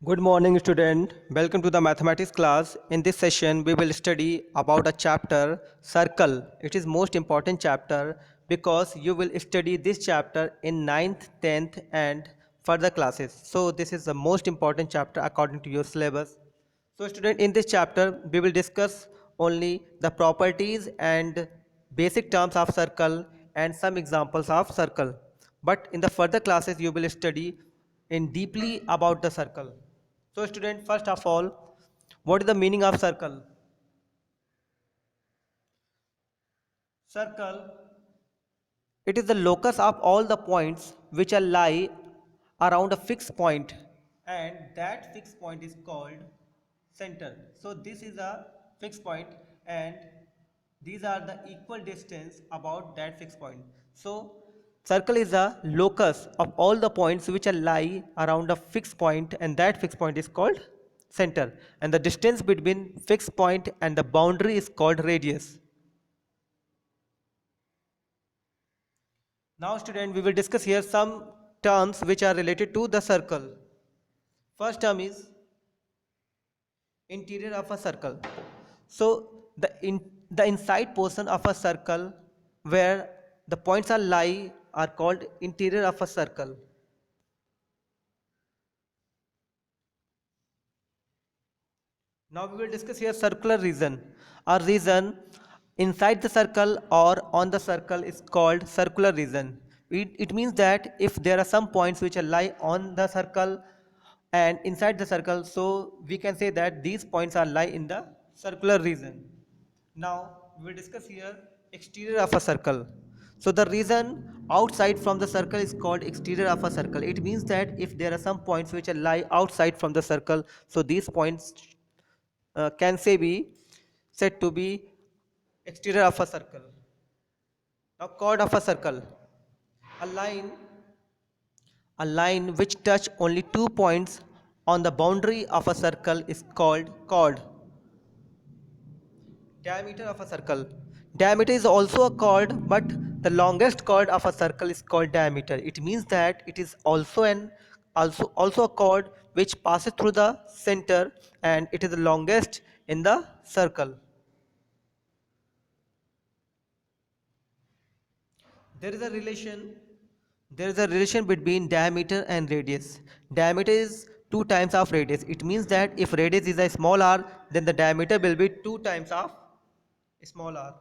Good morning, student. Welcome to the mathematics class. In this session, we will study about a chapter, circle. It is most important chapter because you will study this chapter in ninth, 10th and further classes. So this is the most important chapter according to your syllabus. So student, in this chapter, we will discuss only the properties and basic terms of circle and some examples of circle. But in the further classes, you will study in deeply about the circle. So student, first of all, what is the meaning of circle? Circle, it is the locus of all the points which are lie around a fixed point, and that fixed point is called center. So this is a fixed point and these are the equal distance about that fixed point. So circle is a locus of all the points which are lie around a fixed point, and that fixed point is called center, and the distance between fixed point and the boundary is called radius. Now student, we will discuss here some terms which are related to the circle. First term is interior of a circle. So the inside portion of a circle where the points are lie are called interior of a circle. Now we will discuss here circular region. A region inside the circle or on the circle is called circular region. It means that if there are some points which are lie on the circle and inside the circle, so we can say that these points are lie in the circular region. Now we will discuss here exterior of a circle. So the region outside from the circle is called exterior of a circle. It means that if there are some points which are lie outside from the circle, so these points can say be said to be exterior of a circle. Now chord of a circle, a line a line which touch only 2 points on the boundary of a circle is called chord. Diameter of a circle, diameter is also a chord, but the longest chord of a circle is called diameter. It means that it is also a chord which passes through the center, and it is the longest in the circle. There is a relation. There is a relation between diameter and radius. Diameter is 2 times of radius. It means that if radius is a small r, then the diameter will be 2 times of small r.